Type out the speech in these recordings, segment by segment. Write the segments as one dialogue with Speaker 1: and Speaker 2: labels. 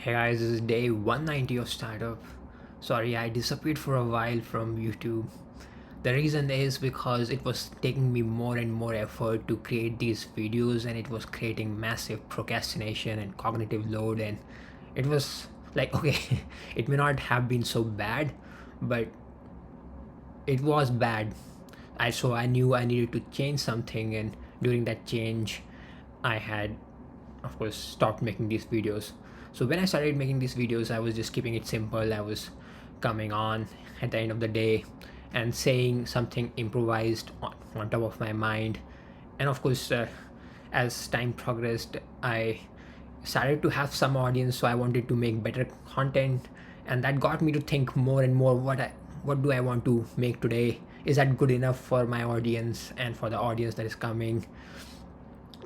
Speaker 1: Hey guys, this is day 190 of startup. Sorry, I disappeared for a while from YouTube. The reason is because it was taking me more and more effort to create these videos, and it was creating massive procrastination and cognitive load. And it was like, okay, it may not have been so bad, but it was bad. I knew I needed to change something, and during that change, I had, of course, stopped making these videos. So when I started making these videos, I was just keeping it simple. I was coming on at the end of the day and saying something improvised on top of my mind. And of course, as time progressed, I started to have some audience, so I wanted to make better content, and that got me to think more and more, what do I want to make today? Is that good enough for my audience and for the audience that is coming?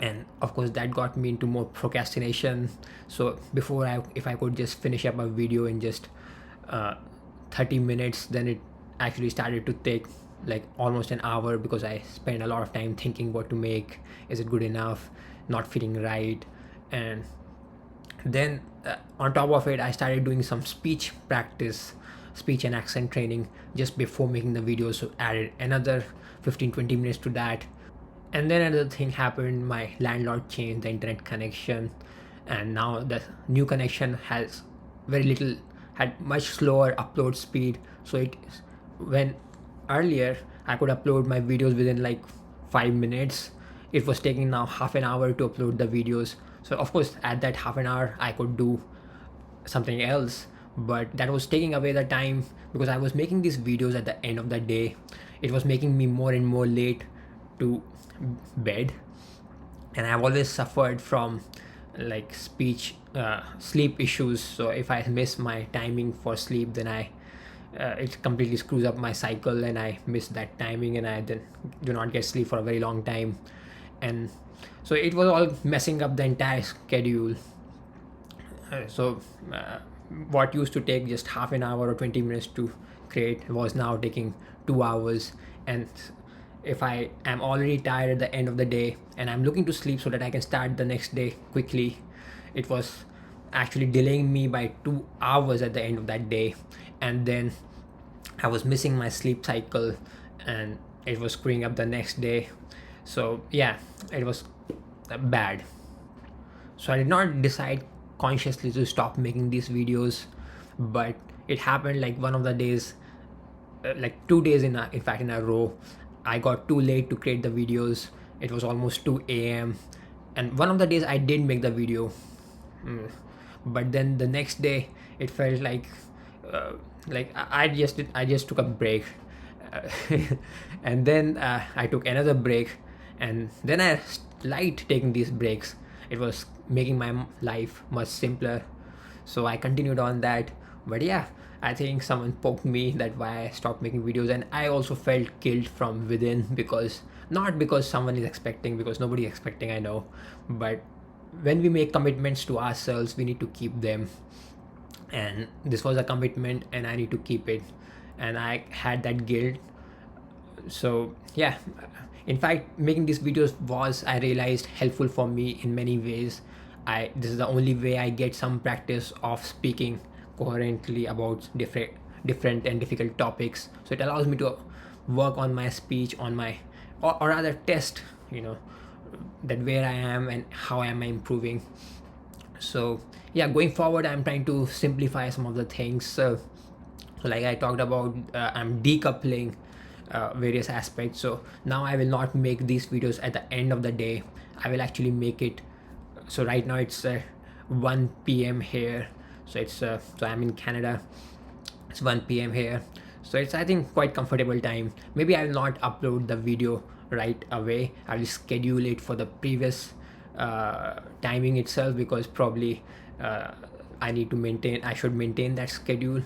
Speaker 1: And of course, that got me into more procrastination. So before, if I could just finish up a video in just uh, 30 minutes, then it actually started to take like almost an hour, because I spent a lot of time thinking what to make. Is it good enough? Not feeling right. And then on top of it, I started doing some speech practice, speech and accent training just before making the video, so added another 15-20 minutes to that. And then another thing happened: my landlord changed the internet connection, and now the new connection has very little had much slower upload speed. So it when earlier I could upload my videos within like 5 minutes, it was taking now half an hour to upload the videos. So of course, at that half an hour, I could do something else, but that was taking away the time, because I was making these videos at the end of the day. It was making me more and more late to bed, and I've always suffered from like speech sleep issues. So if I miss my timing for sleep, then I it completely screws up my cycle, and I miss that timing, and I then do not get sleep for a very long time. And so it was all messing up the entire schedule. So what used to take just half an hour or 20 minutes to create was now taking 2 hours. And if I am already tired at the end of the day and I'm looking to sleep so that I can start the next day quickly, it was actually delaying me by 2 hours at the end of that day. And then I was missing my sleep cycle, and it was screwing up the next day. So yeah, it was bad. So I did not decide consciously to stop making these videos, but it happened like one of the days, like 2 days in fact in a row, I got too late to create the videos. It was almost 2 a.m., and one of the days I did make the video. Mm. But then the next day it felt uh, like I just took a break. uh, and then I took another break, and then I liked taking these breaks. It was making my life much simpler, so I continued on that. But yeah, I think someone poked me that why I stopped making videos, and I also felt guilt from within, because not because someone is expecting, because nobody is expecting, I know, but when we make commitments to ourselves, we need to keep them. And this was a commitment, and I need to keep it, and I had that guilt. So yeah, in fact, making these videos was, I realized, helpful for me in many ways. I This is the only way I get some practice of speaking coherently about different and difficult topics. So it allows me to work on my speech, on my, or rather test, that where I am and how am I improving. So yeah, going forward, I'm trying to simplify some of the things. So like I talked about, I'm decoupling various aspects. So now I will not make these videos at the end of the day. I will actually make it. So right now it's 1 p.m. here. So so I'm in Canada. It's 1 p.m. here. So it's, I think, quite comfortable time. Maybe I will not upload the video right away. I will schedule it for the previous timing itself, because probably uh, I should maintain that schedule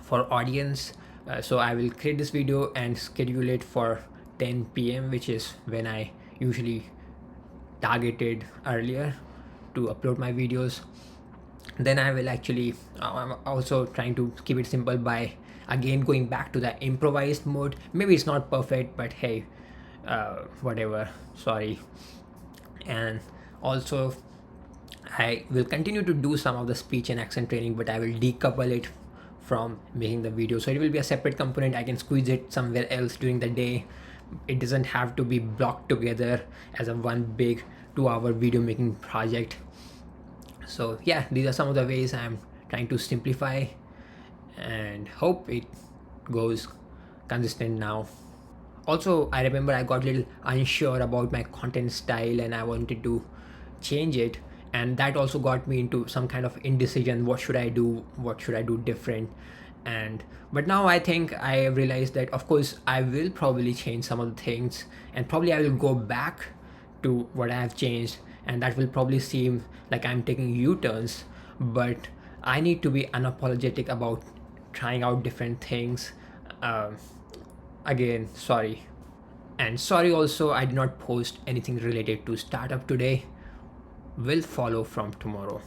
Speaker 1: for audience. So I will create this video and schedule it for 10 p.m., which is when I usually targeted earlier to upload my videos. Then I will actually, I'm also trying to keep it simple by again going back to the improvised mode. Maybe it's not perfect, but hey, whatever, sorry. And also, I will continue to do some of the speech and accent training, but I will decouple it from making the video. So it will be a separate component. I can squeeze it somewhere else during the day. It doesn't have to be blocked together as a one big 2 hour video making project. So yeah, these are some of the ways I'm trying to simplify and hope it goes consistent now. Also, I remember I got a little unsure about my content style and I wanted to change it, and that also got me into some kind of indecision. What should I do, what should I do different? And but now I think I realized that of course I will probably change some of the things, and probably I will go back to what I have changed, and that will probably seem like I'm taking U-turns, but I need to be unapologetic about trying out different things. um, Again, sorry. And sorry also, I did not post anything related to startup today. Will follow from tomorrow.